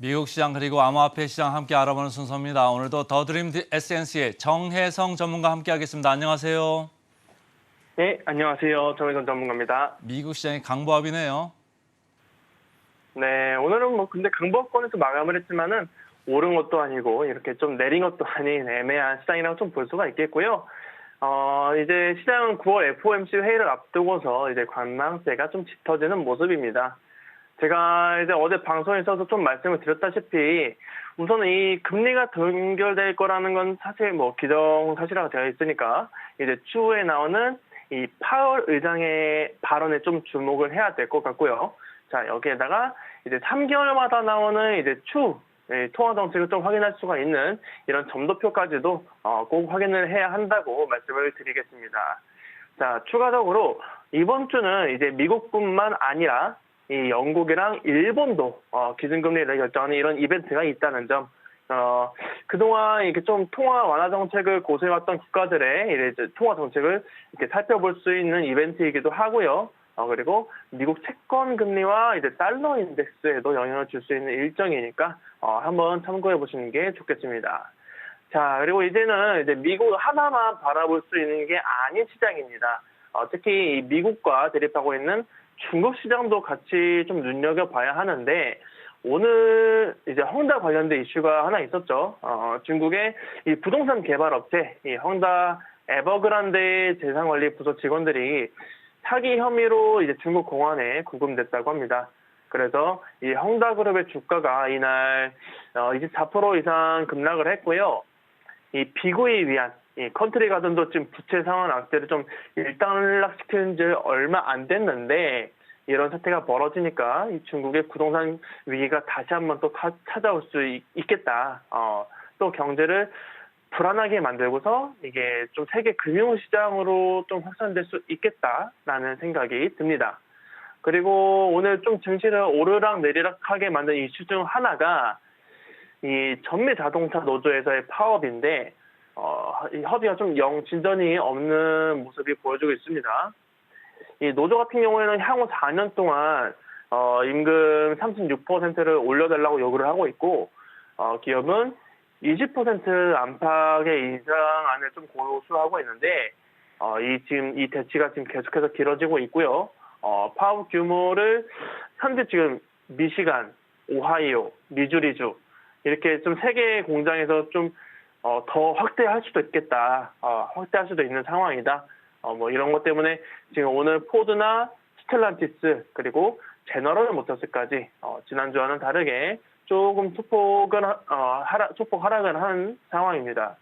미국 시장 그리고 암호화폐 시장 함께 알아보는 순서입니다. 오늘도 더드림 에센스의 정혜성 전문가 함께하겠습니다. 안녕하세요. 네, 안녕하세요. 정혜성 전문가입니다. 미국 시장이 강보합이네요. 네, 오늘은 근데 강보합권에서 마감을 했지만은 오른 것도 아니고 이렇게 좀 내린 것도 아닌 애매한 시장이라고 좀 볼 수가 있겠고요. 이제 시장은 9월 FOMC 회의를 앞두고서 이제 관망세가 좀 짙어지는 모습입니다. 제가 이제 어제 방송에서도 좀 말씀을 드렸다시피 우선은 이 금리가 동결될 거라는 건 사실 기정사실화가 되어 있으니까 이제 추후에 나오는 이 파월 의장의 발언에 좀 주목을 해야 될 것 같고요. 자, 여기에다가 이제 3개월마다 나오는 이제 통화 정책을 좀 확인할 수가 있는 이런 점도표까지도 꼭 확인을 해야 한다고 말씀을 드리겠습니다. 자, 추가적으로 이번 주는 이제 미국뿐만 아니라 이 영국이랑 일본도 기준금리를 결정하는 이런 이벤트가 있다는 점, 그동안 이렇게 좀 통화 완화 정책을 고수해왔던 국가들의 이제 통화 정책을 이렇게 살펴볼 수 있는 이벤트이기도 하고요. 그리고 미국 채권 금리와 이제 달러 인덱스에도 영향을 줄 수 있는 일정이니까 한번 참고해 보시는 게 좋겠습니다. 자, 그리고 이제는 이제 미국 하나만 바라볼 수 있는 게 아닌 시장입니다. 특히 이 미국과 대립하고 있는 중국 시장도 같이 좀 눈여겨봐야 하는데, 오늘 이제 헝다 관련된 이슈가 하나 있었죠. 중국의 이 부동산 개발 업체, 이 헝다 에버그란데 재산관리 부서 직원들이 사기 혐의로 이제 중국 공안에 구금됐다고 합니다. 그래서 이 헝다그룹의 주가가 이날 24% 이상 급락을 했고요. 이 비구에 위한 이 컨트리 가든도 지금 부채 상환 악재를 좀 일단락시킨 지 얼마 안 됐는데, 이런 사태가 벌어지니까 이 중국의 부동산 위기가 다시 한번 또 찾아올 수 있겠다. 또 경제를 불안하게 만들고서 이게 좀 세계 금융시장으로 좀 확산될 수 있겠다라는 생각이 듭니다. 그리고 오늘 좀 증시를 오르락 내리락하게 만든 이슈 중 하나가 이 전미 자동차 노조에서의 파업인데, 이 협의가 좀 진전이 없는 모습이 보여지고 있습니다. 이 노조 같은 경우에는 향후 4년 동안 임금 36%를 올려달라고 요구를 하고 있고, 기업은 20% 안팎의 인상안을 좀 고수하고 있는데, 이 대치가 지금 계속해서 길어지고 있고요. 파업 규모를 현재 지금 미시간, 오하이오, 미주리주 이렇게 좀 3개의 공장에서 좀 더 확대할 수도 있겠다. 확대할 수도 있는 상황이다. 이런 것 때문에 지금 오늘 포드나 스텔란티스 그리고 제너럴 모터스까지 지난주와는 다르게 조금 소폭 하락을 한 상황입니다.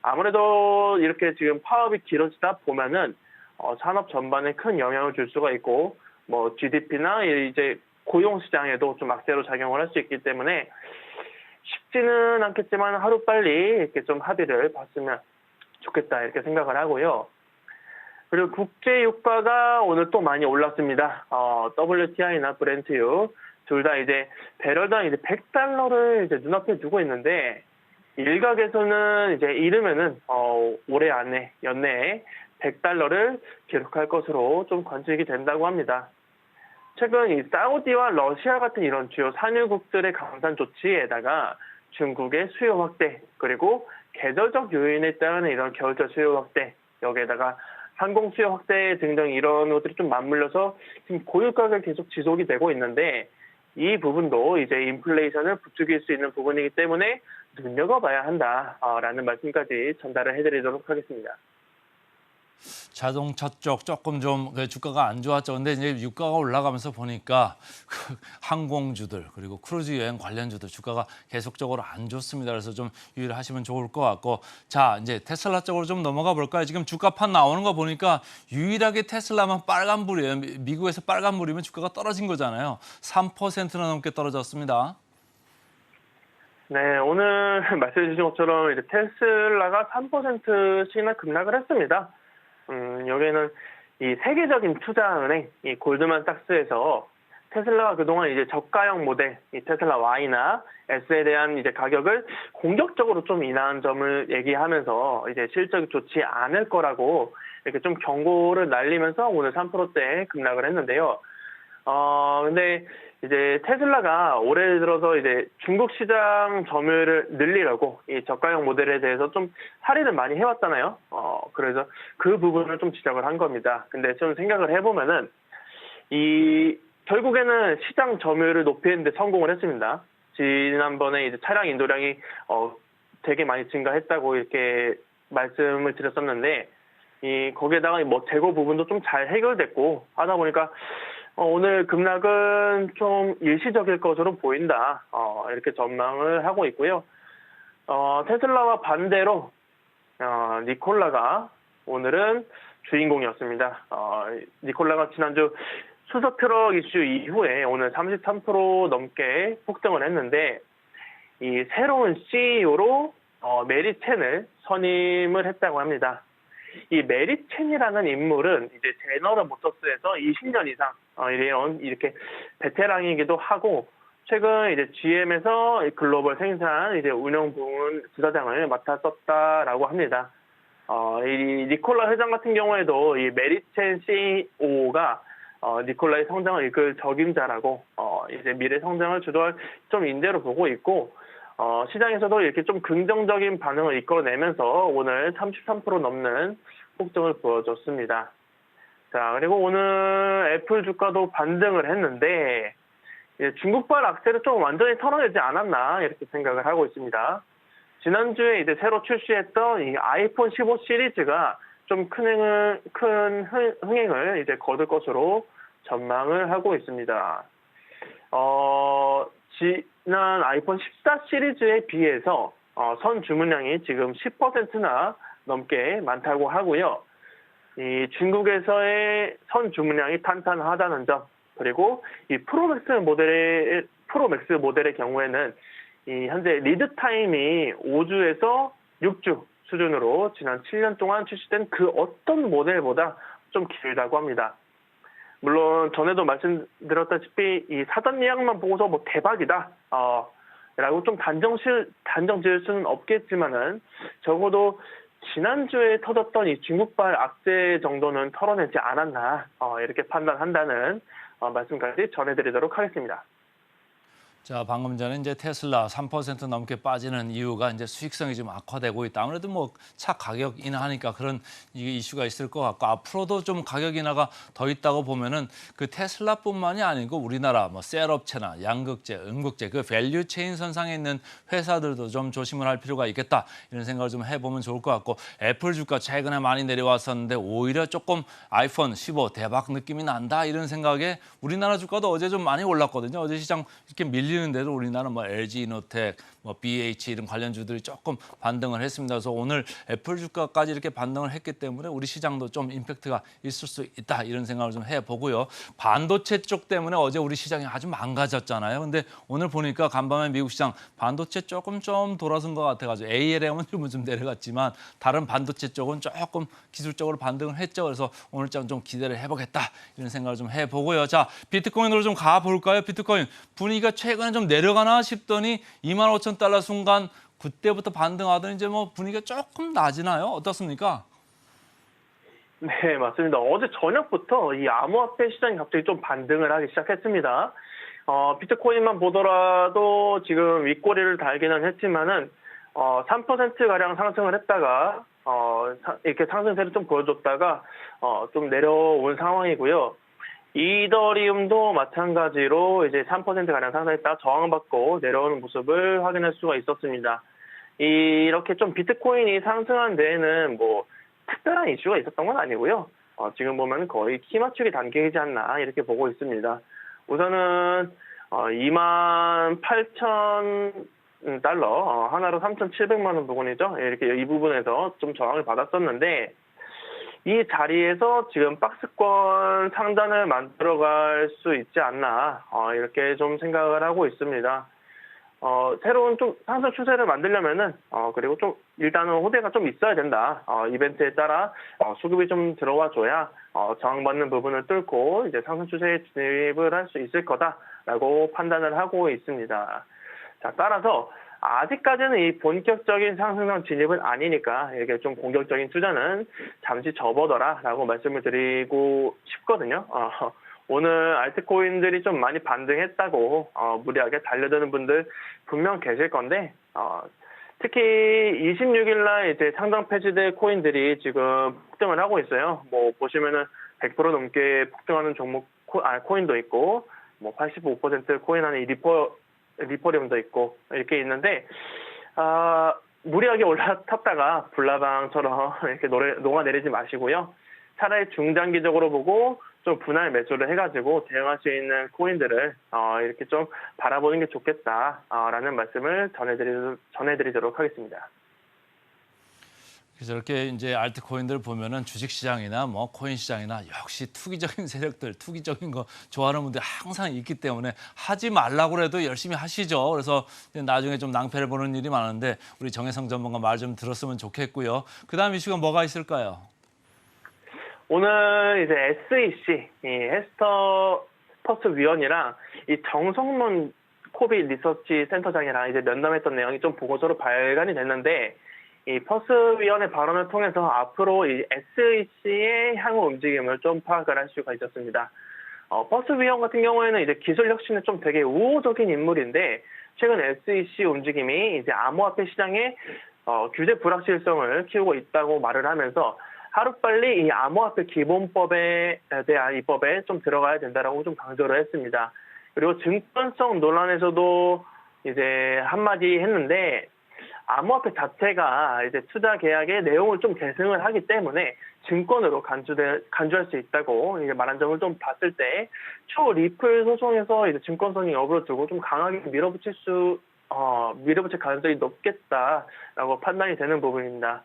아무래도 이렇게 지금 파업이 길어지다 보면은 산업 전반에 큰 영향을 줄 수가 있고, GDP나 이제 고용 시장에도 좀 악재로 작용을 할 수 있기 때문에 쉽지는 않겠지만 하루빨리 이렇게 좀 합의를 봤으면 좋겠다 이렇게 생각을 하고요. 그리고 국제 유가가 오늘 또 많이 올랐습니다. WTI나 브렌트유 둘 다 이제 배럴당 이제 $100를 이제 눈앞에 두고 있는데, 일각에서는 이제 이르면은 올해 안에 연내에 $100를 기록할 것으로 좀 관측이 된다고 합니다. 최근 이 사우디와 러시아 같은 이런 주요 산유국들의 강산 조치에다가 중국의 수요 확대, 그리고 계절적 요인에 따른 이런 겨울철 수요 확대, 여기에다가 항공 수요 확대 등등 이런 것들이 좀 맞물려서 지금 고유가가 계속 지속이 되고 있는데, 이 부분도 이제 인플레이션을 부추길 수 있는 부분이기 때문에 눈여겨봐야 한다라는 말씀까지 전달을 해드리도록 하겠습니다. 자동차 쪽 조금 좀 주가가 안 좋았죠. 근데 이제 유가가 올라가면서 보니까 항공주들 그리고 크루즈 여행 관련주들 주가가 계속적으로 안 좋습니다. 그래서 좀 유의를 하시면 좋을 것 같고, 자 이제 테슬라 쪽으로 좀 넘어가 볼까요? 지금 주가판 나오는 거 보니까 유일하게 테슬라만 빨간불이에요. 미국에서 빨간불이면 주가가 떨어진 거잖아요. 3%나 넘게 떨어졌습니다. 네, 오늘 말씀해 주신 것처럼 이제 테슬라가 3%씩이나 급락을 했습니다. 여기에는 이 세계적인 투자은행, 이 골드만삭스에서 테슬라가 그동안 이제 저가형 모델, 이 테슬라 Y나 S에 대한 이제 가격을 공격적으로 좀 인하한 점을 얘기하면서 이제 실적이 좋지 않을 거라고 이렇게 좀 경고를 날리면서 오늘 3%대 급락을 했는데요. 근데 이제 테슬라가 올해 들어서 이제 중국 시장 점유율을 늘리려고 이 저가형 모델에 대해서 좀 할인을 많이 해왔잖아요. 그래서 그 부분을 좀 지적을 한 겁니다. 근데 좀 생각을 해보면은 결국에는 시장 점유율을 높이는데 성공을 했습니다. 지난번에 이제 차량 인도량이 되게 많이 증가했다고 이렇게 말씀을 드렸었는데 거기에다가 뭐 재고 부분도 좀 잘 해결됐고 하다 보니까 오늘 급락은 좀 일시적일 것으로 보인다. 이렇게 전망을 하고 있고요. 테슬라와 반대로 니콜라가 오늘은 주인공이었습니다. 니콜라가 지난주 수소 트럭 이슈 이후에 오늘 33% 넘게 폭등을 했는데 이 새로운 CEO로 메리 첸을 선임을 했다고 합니다. 이 메리 첸이라는 인물은 이제 제너럴 모터스에서 20년 이상 이렇게 베테랑이기도 하고 최근 이제 GM에서 글로벌 생산 이제 운영 부문 부사장을 맡았었다라고 합니다. 이 니콜라 회장 같은 경우에도 이 메리 첸 CEO가 니콜라의 성장을 이끌 적임자라고 이제 미래 성장을 주도할 좀 인재로 보고 있고 시장에서도 이렇게 좀 긍정적인 반응을 이끌어내면서 오늘 33% 넘는 폭등을 보여줬습니다. 자, 그리고 오늘 애플 주가도 반등을 했는데 중국발 악재를 좀 완전히 털어내지 않았나 이렇게 생각을 하고 있습니다. 지난주에 이제 새로 출시했던 이 아이폰 15 시리즈가 좀 큰 흥행을 이제 거둘 것으로 전망을 하고 있습니다. 지난 아이폰 14 시리즈에 비해서 선 주문량이 지금 10%나 넘게 많다고 하고요. 이 중국에서의 선 주문량이 탄탄하다는 점, 그리고 이 프로맥스 모델의 경우에는 이 현재 리드 타임이 5주에서 6주 수준으로 지난 7년 동안 출시된 그 어떤 모델보다 좀 길다고 합니다. 물론 전에도 말씀드렸다시피 이 사전 예약만 보고서 뭐 대박이다 라고 좀 단정 지을 수는 없겠지만은 적어도 지난주에 터졌던 이 중국발 악재 정도는 털어내지 않았나 이렇게 판단한다는 말씀까지 전해드리도록 하겠습니다. 자, 방금 전에 이제 테슬라 3% 넘게 빠지는 이유가 이제 수익성이 좀 악화되고 있다. 아무래도 뭐 차 가격 인하하니까 그런 이슈가 있을 것 같고 앞으로도 좀 가격 인하가 더 있다고 보면은 그 테슬라뿐만이 아니고 우리나라 뭐 셀업체나 양극재, 음극재 그 밸류 체인 선상에 있는 회사들도 좀 조심을 할 필요가 있겠다. 이런 생각을 좀 해보면 좋을 것 같고 애플 주가 최근에 많이 내려왔었는데 오히려 조금 아이폰 15 대박 느낌이 난다 이런 생각에 우리나라 주가도 어제 좀 많이 올랐거든요. 어제 시장 이렇게 밀리는데도 우리나라 뭐 LG 이노텍, 뭐 BH 이런 관련주들이 조금 반등을 했습니다. 그래서 오늘 애플 주가까지 이렇게 반등을 했기 때문에 우리 시장도 좀 임팩트가 있을 수 있다 이런 생각을 좀 해보고요. 반도체 쪽 때문에 어제 우리 시장이 아주 망가졌잖아요. 근데 오늘 보니까 간밤에 미국 시장 반도체 조금 좀 돌아선 것 같아가지고 ALM은 좀 내려갔지만 다른 반도체 쪽은 조금 기술적으로 반등을 했죠. 그래서 오늘 좀 기대를 해보겠다 이런 생각을 좀 해보고요. 자, 비트코인으로 좀 가볼까요? 비트코인 분위기가 최근에 좀 내려가나 싶더니 25,000달러 순간 그때부터 반등하더니 이제 뭐 분위기가 조금 나지나요? 어떻습니까? 네, 맞습니다. 어제 저녁부터 이 암호화폐 시장이 갑자기 좀 반등을 하기 시작했습니다. 비트코인만 보더라도 지금 윗꼬리를 달기는 했지만은 3%가량 상승을 했다가 이렇게 상승세를 좀 보여줬다가 좀 내려온 상황이고요. 이더리움도 마찬가지로 이제 3%가량 상승했다가 저항받고 내려오는 모습을 확인할 수가 있었습니다. 이렇게 좀 비트코인이 상승한 데에는 뭐 특별한 이슈가 있었던 건 아니고요. 지금 보면 거의 키 맞추기 단계이지 않나 이렇게 보고 있습니다. 우선은 28,000달러 하나로 3,700만 원 부분이죠. 이렇게 이 부분에서 좀 저항을 받았었는데 이 자리에서 지금 박스권 상단을 만들어갈 수 있지 않나 이렇게 좀 생각을 하고 있습니다. 새로운 좀 상승 추세를 만들려면은 그리고 좀 일단은 호재가 좀 있어야 된다. 이벤트에 따라 수급이 좀 들어와 줘야 저항받는 부분을 뚫고 이제 상승 추세에 진입을 할 수 있을 거다라고 판단을 하고 있습니다. 자, 따라서 아직까지는 이 본격적인 상승장 진입은 아니니까 이렇게 좀 공격적인 투자는 잠시 접어둬라라고 말씀을 드리고 싶거든요. 오늘 알트코인들이 좀 많이 반등했다고 무리하게 달려드는 분들 분명 계실 건데 특히 26일 날 이제 상장 폐지될 코인들이 지금 폭등을 하고 있어요. 뭐 보시면은 100% 넘게 폭등하는 종목 코인도 있고 뭐 85% 코인 안에 리퍼리움도 있고 이렇게 있는데 무리하게 올라탔다가 불나방처럼 이렇게 녹아내리지 마시고요. 차라리 중장기적으로 보고 좀 분할 매수를 해가지고 대응할 수 있는 코인들을 이렇게 좀 바라보는 게 좋겠다라는 말씀을 전해드리도록 하겠습니다. 그래서 이렇게 이제 알트코인들 보면은 주식 시장이나 뭐 코인 시장이나 역시 투기적인 세력들, 투기적인 거 좋아하는 분들 항상 있기 때문에 하지 말라고 해도 열심히 하시죠. 그래서 나중에 좀 낭패를 보는 일이 많은데 우리 정혜성 전문가 말 좀 들었으면 좋겠고요. 그다음 이슈가 뭐가 있을까요? 오늘 이제 SEC, 이 헤스터 스퍼스 위원이랑 이 정성문 코비 리서치 센터장이랑 이제 면담했던 내용이 좀 보고서로 발간이 됐는데 이 퍼스 위원의 발언을 통해서 앞으로 이 SEC의 향후 움직임을 좀 파악을 할 수가 있었습니다. 퍼스 위원 같은 경우에는 이제 기술 혁신에 좀 되게 우호적인 인물인데 최근 SEC 움직임이 이제 암호화폐 시장의 규제 불확실성을 키우고 있다고 말을 하면서 하루빨리 이 암호화폐 기본법에 대한 입법에 좀 들어가야 된다라고 좀 강조를 했습니다. 그리고 증권성 논란에서도 이제 한마디 했는데 암호화폐 자체가 이제 투자 계약의 내용을 좀 계승을 하기 때문에 증권으로 간주할 수 있다고 이제 말한 점을 좀 봤을 때 초리플 소송에서 이제 증권성이 여부를 두고 좀 강하게 밀어붙일 가능성이 높겠다라고 판단이 되는 부분입니다.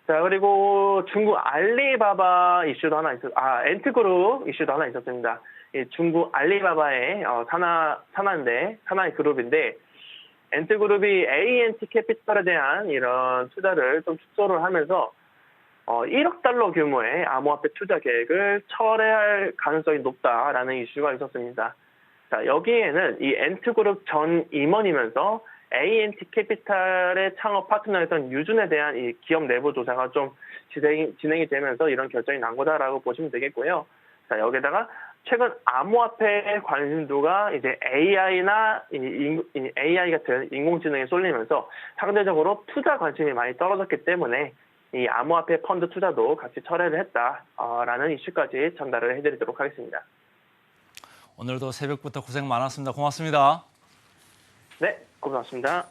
자, 그리고 중국 알리바바 이슈도 하나 엔트그룹 이슈도 하나 있었습니다. 이 중국 알리바바의 산하의 그룹인데 엔트그룹이 ANT 캐피털에 대한 이런 투자를 좀 축소를 하면서 1억 달러 규모의 암호화폐 투자 계획을 철회할 가능성이 높다라는 이슈가 있었습니다. 자, 여기에는 이 엔트그룹 전 임원이면서 ANT 캐피탈의 창업 파트너였던 유준에 대한 이 기업 내부 조사가 좀 진행이 되면서 이런 결정이 난 거다라고 보시면 되겠고요. 자, 여기다가 최근 암호화폐 관심도가 이제 AI나 AI 같은 인공지능에 쏠리면서 상대적으로 투자 관심이 많이 떨어졌기 때문에 이 암호화폐 펀드 투자도 같이 철회를 했다라는 이슈까지 전달을 해드리도록 하겠습니다. 오늘도 새벽부터 고생 많았습니다. 고맙습니다. 네, 고맙습니다.